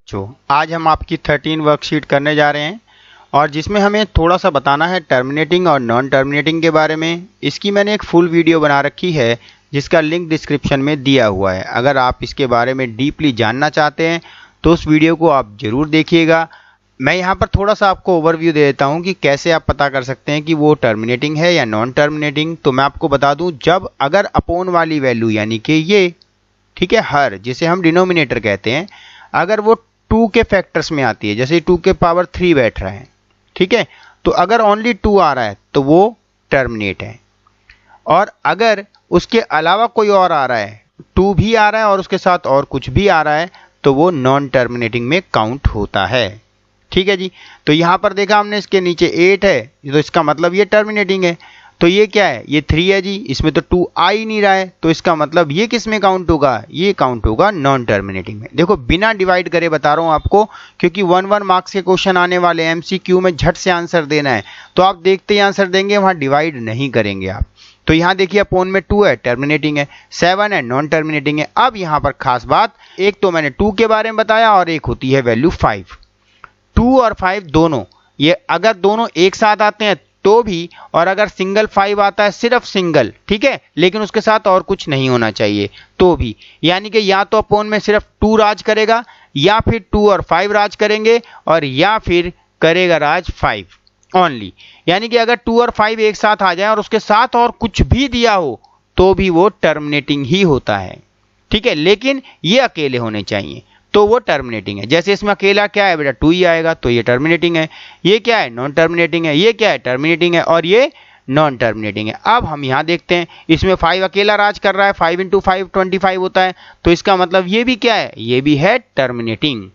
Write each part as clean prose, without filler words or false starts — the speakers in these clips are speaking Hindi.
बच्चों, आज हम आपकी 13 वर्कशीट करने जा रहे हैं और जिसमें हमें थोड़ा सा बताना है टर्मिनेटिंग और नॉन टर्मिनेटिंग के बारे में। इसकी मैंने एक फुल वीडियो बना रखी है जिसका लिंक डिस्क्रिप्शन में दिया हुआ है। अगर आप इसके बारे में डीपली जानना चाहते हैं तो उस वीडियो को आप ज़रूर देखिएगा। मैं यहाँ पर थोड़ा सा आपको ओवरव्यू दे देता हूँ कि कैसे आप पता कर सकते हैं कि वो टर्मिनेटिंग है या नॉन टर्मिनेटिंग। तो मैं आपको बता दूँ, जब अगर अपोन वाली वैल्यू यानी कि ये, ठीक है, हर, जिसे हम डिनोमिनेटर कहते हैं, अगर वो 2 के फैक्टर्स में आती है, जैसे 2 के पावर 3 बैठ रहा है, ठीक है, तो अगर ओनली 2 आ रहा है तो वो टर्मिनेट है। और अगर उसके अलावा कोई और आ रहा है, 2 भी आ रहा है और उसके साथ और कुछ भी आ रहा है, तो वो नॉन टर्मिनेटिंग में काउंट होता है। ठीक है जी। तो यहाँ पर देखा हमने, इसके नीचे 8 है, तो इसका मतलब ये टर्मिनेटिंग है। तो ये क्या है, ये 3 है जी, इसमें तो 2 आ ही नहीं रहा है, तो इसका मतलब ये किस में काउंट होगा, ये काउंट होगा नॉन टर्मिनेटिंग में। देखो बिना डिवाइड करे बता रहा हूँ आपको, क्योंकि 1 मार्क्स के क्वेश्चन आने वाले हैं, MCQ में झट से आंसर देना है, तो आप देखते ही आंसर देंगे, वहाँ डिवाइड नहीं करेंगे आप। तो यहाँ देखिए अपोन में 2 है, टर्मिनेटिंग है, 7 है, नॉन टर्मिनेटिंग है। अब यहाँ पर खास बात, एक तो मैंने 2 के बारे में बताया और एक होती है वैल्यू 5। 2 और 5 दोनों, ये अगर दोनों एक साथ आते हैं तो भी, और अगर सिंगल 5 आता है, सिर्फ सिंगल, ठीक है, लेकिन उसके साथ और कुछ नहीं होना चाहिए तो भी, यानी कि या तो अपोन में सिर्फ 2 राज करेगा, या फिर 2 और 5 राज करेंगे, और या फिर करेगा राज 5 ओनली। यानी कि अगर 2 और 5 एक साथ आ जाए और उसके साथ और कुछ भी दिया हो तो भी वो टर्मिनेटिंग ही होता है, ठीक है, लेकिन ये अकेले होने चाहिए तो वो टर्मिनेटिंग है। जैसे इसमें अकेला क्या है बेटा, 2 ही आएगा, तो ये टर्मिनेटिंग है। ये क्या है, नॉन टर्मिनेटिंग है। ये क्या है, टर्मिनेटिंग है, और ये नॉन टर्मिनेटिंग है। अब हम यहाँ देखते हैं, इसमें 5 अकेला राज कर रहा है, 5 × 5 25 होता है, तो इसका मतलब ये भी क्या है, ये भी है टर्मिनेटिंग।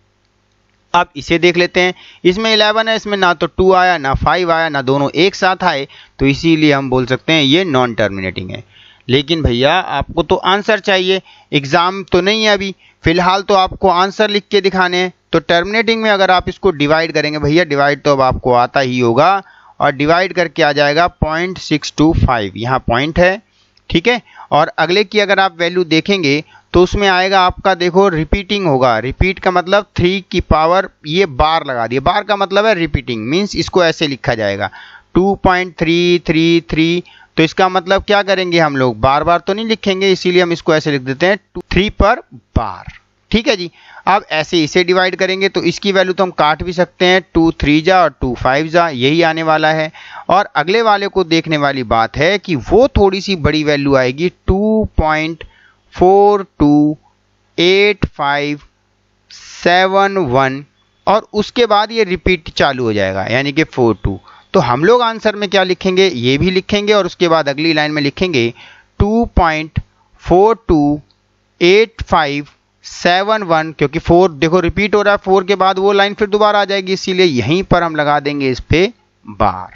अब इसे देख लेते हैं, इसमें 11 है, इसमें ना तो 2 आया ना 5 आया, ना दोनों एक साथ आए, तो इसीलिए हम बोल सकते हैं ये नॉन टर्मिनेटिंग है। लेकिन भैया आपको तो आंसर चाहिए, एग्जाम तो नहीं है अभी, फिलहाल तो आपको आंसर लिख के दिखाने हैं। तो टर्मिनेटिंग में अगर आप इसको डिवाइड करेंगे, भैया डिवाइड तो अब आपको आता ही होगा, और डिवाइड करके आ जाएगा 0.625, यहाँ पॉइंट है, ठीक है। और अगले की अगर आप वैल्यू देखेंगे तो उसमें आएगा आपका, देखो रिपीटिंग होगा। रिपीट का मतलब 3 की पावर, ये बार लगा दिए, बार का मतलब है रिपीटिंग, मीन्स इसको ऐसे लिखा जाएगा 2.333। तो इसका मतलब क्या करेंगे हम लोग, बार बार तो नहीं लिखेंगे, इसीलिए हम इसको ऐसे लिख देते हैं 3 पर बार, ठीक है जी। अब ऐसे इसे डिवाइड करेंगे तो इसकी वैल्यू तो हम काट भी सकते हैं, 2 3 जा और 2 5 जा, यही आने वाला है। और अगले वाले को देखने वाली बात है कि वो थोड़ी सी बड़ी वैल्यू आएगी, 2.428571, और उसके बाद ये रिपीट चालू हो जाएगा, यानी कि 42। तो हम लोग आंसर में क्या लिखेंगे, ये भी लिखेंगे, और उसके बाद अगली लाइन में लिखेंगे 2.428571, क्योंकि 4 देखो रिपीट हो रहा है, 4 के बाद वो लाइन फिर दोबारा आ जाएगी, इसीलिए यहीं पर हम लगा देंगे इस पे बार।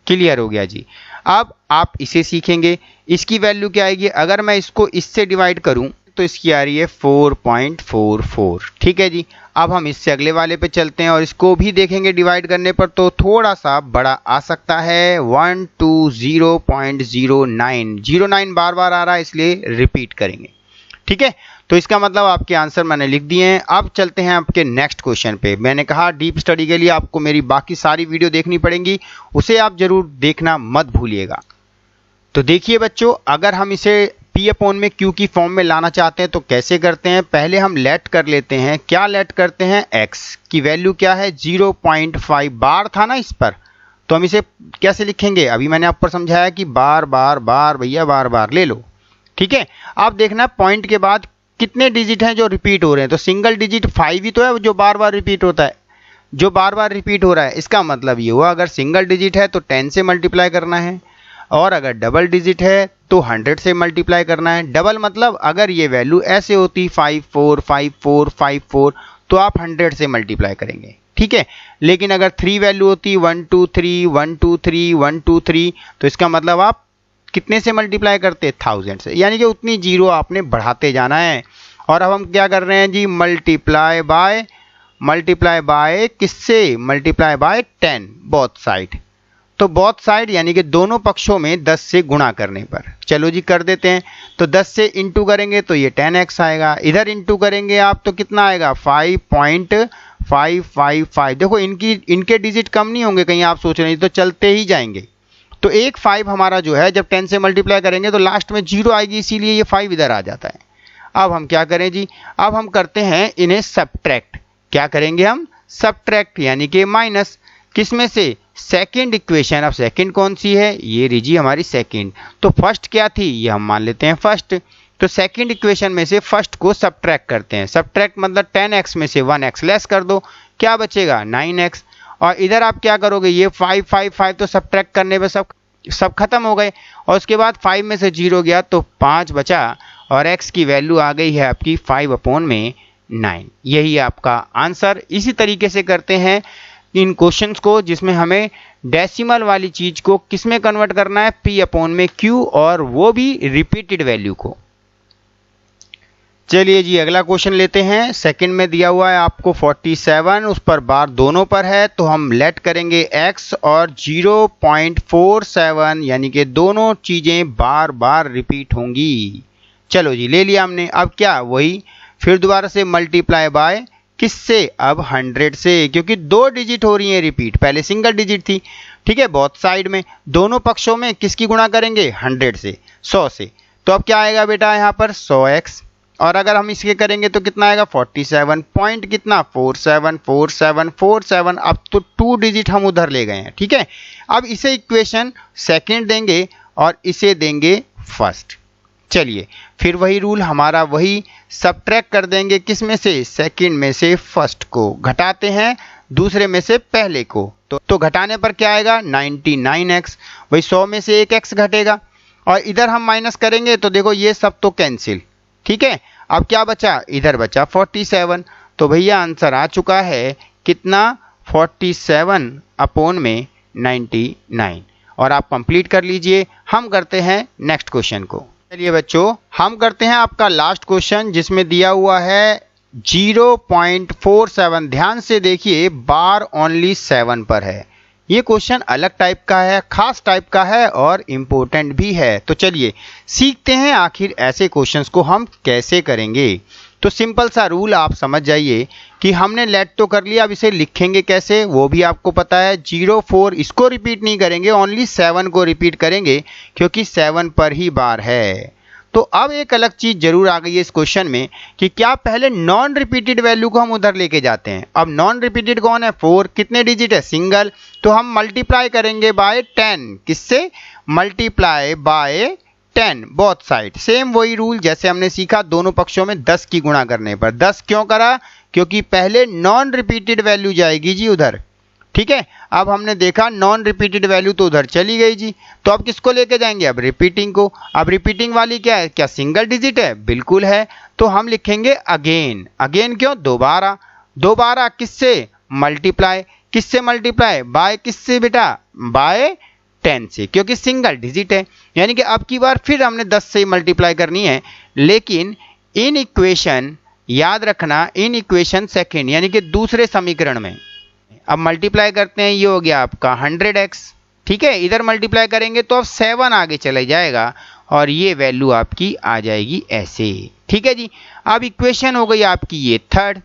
क्लियर हो गया जी। अब आप इसे सीखेंगे, इसकी वैल्यू क्या आएगी, अगर मैं इसको इससे डिवाइड करूं तो इसकी आ रही है 4.44, ठीक है जी। अब हम इससे अगले वाले पे चलते हैं और इसको भी देखेंगे डिवाइड करने पर, तो थोड़ा सा बड़ा आ सकता है, 120.09 बार बार आ रहा है, इसलिए रिपीट करेंगे, ठीक है। तो इसका मतलब आपके आंसर मैंने लिख दिए हैं। अब चलते हैं आपके नेक्स्ट क्वेश्चन पे। मैंने कहा डीप स्टडी के लिए आपको मेरी बाकी सारी वीडियो देखनी पड़ेंगी, उसे आप जरूर देखना मत भूलिएगा। तो देखिए बच्चों, अगर हम इसे P/Q की फॉर्म में लाना चाहते हैं तो कैसे करते हैं, पहले हम लेट कर लेते हैं। क्या लेट करते हैं, x की वैल्यू क्या है, 0.5 बार था ना इस पर, तो हम इसे कैसे लिखेंगे, अभी मैंने आप पर समझाया कि बार बार बार, भैया बार बार ले लो, ठीक है। आप देखना पॉइंट के बाद कितने डिजिट हैं जो रिपीट हो रहे हैं, तो सिंगल डिजिट 5 ही तो है जो बार बार रिपीट होता है, जो बार बार रिपीट हो रहा है। इसका मतलब ये हुआ, अगर सिंगल डिजिट है तो 10 से मल्टीप्लाई करना है, और अगर डबल डिजिट है तो 100 से मल्टीप्लाई करना है। डबल मतलब अगर ये वैल्यू ऐसे होती 545454, तो आप 100 से मल्टीप्लाई करेंगे, ठीक है। लेकिन अगर 3 वैल्यू होती 123 123 123, तो इसका मतलब आप कितने से मल्टीप्लाई करते, 1000 से, यानी कि उतनी जीरो आपने बढ़ाते जाना है। और अब हम क्या कर रहे हैं जी, मल्टीप्लाई बाय किससे, मल्टीप्लाई बाय 10 बोथ साइड। तो बोथ साइड यानी कि दोनों पक्षों में 10 से गुणा करने पर। चलो जी कर देते हैं। तो 10 से इंटू करेंगे तो ये 10x आएगा, इधर इंटू करेंगे आप तो कितना आएगा 5.555। देखो इनके डिजिट कम नहीं होंगे, कहीं आप सोच रहे हैं तो चलते ही जाएंगे। तो एक 5 हमारा जो है जब 10 से मल्टीप्लाई करेंगे तो लास्ट में 0 आएगी, इसीलिए ये 5 इधर आ जाता है। अब हम क्या करें जी, अब हम करते हैं इन्हें सब्ट्रैक्ट। क्या करेंगे हम, सब्ट्रैक्ट यानी कि माइनस। किस में से, सेकंड इक्वेशन। अब सेकंड कौन सी है, ये रही जी हमारी सेकंड। तो फर्स्ट क्या थी, ये हम मान लेते हैं फर्स्ट। तो सेकंड इक्वेशन में से फर्स्ट को सब्ट्रैक्ट करते हैं। सब्ट्रैक्ट मतलब 10x में से 1x लेस कर दो, क्या बचेगा 9x। और इधर आप क्या करोगे, ये 5 5 5 तो सब्ट्रैक्ट करने पे सब खत्म हो गए। और उसके बाद 5 में से 0 गया तो 5 बचा और x की वैल्यू आ गई है आपकी 5/9। यही आपका आंसर। इसी तरीके से करते हैं इन क्वेश्चंस को जिसमें हमें डेसिमल वाली चीज को किस में कन्वर्ट करना है, p/q, और वो भी रिपीटेड वैल्यू को। चलिए जी अगला क्वेश्चन लेते हैं। सेकंड में दिया हुआ है आपको 47, उस पर बार दोनों पर है तो हम लेट करेंगे x और 0.47 यानी कि दोनों चीजें बार बार रिपीट होंगी। चलो जी ले लिया हमने। अब क्या, वही फिर दोबारा से मल्टीप्लाई बाय किससे, अब 100 से, क्योंकि 2 डिजिट हो रही है रिपीट, पहले सिंगल डिजिट थी। ठीक है, बोथ साइड में दोनों पक्षों में किसकी गुणा करेंगे 100 से, 100 से। तो अब क्या आएगा बेटा यहाँ पर 100x, और अगर हम इसके करेंगे तो कितना आएगा 47 पॉइंट कितना 474747। अब तो 2 डिजिट हम उधर ले गए हैं। ठीक है, अब इसे इक्वेशन सेकंड देंगे और इसे देंगे फर्स्ट। चलिए फिर वही रूल हमारा, वही सब्ट्रैक्ट कर देंगे किस में से, सेकंड में से फर्स्ट को, घटाते हैं दूसरे में से पहले को। तो घटाने पर क्या आएगा 99x, वही 100 में से एक x घटेगा। और इधर हम माइनस करेंगे तो देखो ये सब तो कैंसिल। ठीक है, अब क्या बचा, इधर बचा 47। तो भैया आंसर आ चुका है कितना 47/99। और आप कंप्लीट कर लीजिए। हम करते हैं नेक्स्ट क्वेश्चन को। चलिए बच्चों हम करते हैं आपका लास्ट क्वेश्चन जिसमें दिया हुआ है 0.47। ध्यान से देखिए, बार ओनली 7 पर है। ये क्वेश्चन अलग टाइप का है, खास टाइप का है और इम्पोर्टेंट भी है। तो चलिए सीखते हैं आखिर ऐसे क्वेश्चंस को हम कैसे करेंगे। तो सिंपल सा रूल आप समझ जाइए कि हमने लेट तो कर लिया, अब इसे लिखेंगे कैसे वो भी आपको पता है। 04 इसको रिपीट नहीं करेंगे, ओनली 7 को रिपीट करेंगे क्योंकि 7 पर ही बार है। तो अब एक अलग चीज जरूर आ गई है इस क्वेश्चन में कि क्या पहले नॉन रिपीटेड वैल्यू को हम उधर लेके जाते हैं। अब नॉन रिपीटेड कौन है, 4, कितने डिजिट है, सिंगल। तो हम मल्टीप्लाई करेंगे बाय 10, किससे, multiply by 10 both side. Same वही रूल जैसे हमने सीखा, दोनों पक्षों में 10 की गुणा करने पर। 10 क्यों करा, क्योंकि पहले नॉन रिपीटेड वैल्यू जाएगी जी उधर। ठीक है, अब हमने देखा नॉन रिपीटेड वैल्यू तो उधर चली गई जी, तो अब किसको लेके जाएंगे, अब रिपीटिंग को। अब रिपीटिंग वाली क्या है, क्या सिंगल डिजिट है, बिल्कुल है। तो हम लिखेंगे अगेन। अगेन क्यों, दोबारा। दोबारा किससे, मल्टीप्लाई। किससे मल्टीप्लाई, बाय किससे बेटा, बाय 10 से, क्योंकि सिंगल डिजिट है। यानी कि अब की बार फिर हमने 10 से मल्टीप्लाई करनी है, लेकिन इन इक्वेशन, याद रखना इन इक्वेशन सेकेंड यानी कि दूसरे समीकरण में। अब मल्टीप्लाई करते हैं, ये हो गया आपका 100x। ठीक है, इधर मल्टीप्लाई करेंगे तो अब 7 आगे चले जाएगा और ये वैल्यू आपकी आ जाएगी ऐसे। ठीक है जी, अब इक्वेशन हो गई आपकी ये थर्ड।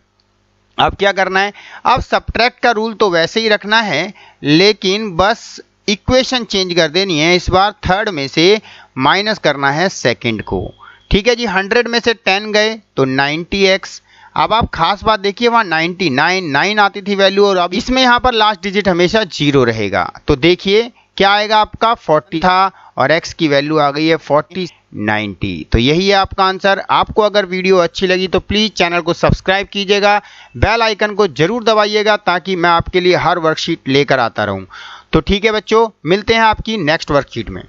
अब क्या करना है, अब सब्ट्रैक्ट का रूल तो वैसे ही रखना है, लेकिन बस इक्वेशन चेंज कर देनी है। इस बार थर्ड में से माइनस करना है सेकंड को। ठीक है जी, 100 में से 10 गए तो 90x। अब आप खास बात देखिए, वहाँ 99 आती थी वैल्यू, और अब इसमें यहाँ पर लास्ट डिजिट हमेशा 0 रहेगा। तो देखिए क्या आएगा आपका 40 था और x की वैल्यू आ गई है 90। तो यही है आपका आंसर। आपको अगर वीडियो अच्छी लगी तो प्लीज़ चैनल को सब्सक्राइब कीजिएगा, बेल आइकन को जरूर दबाइएगा ताकि मैं आपके लिए हर वर्कशीट लेकर आता रहूं। तो ठीक है बच्चों, मिलते हैं आपकी नेक्स्ट वर्कशीट में।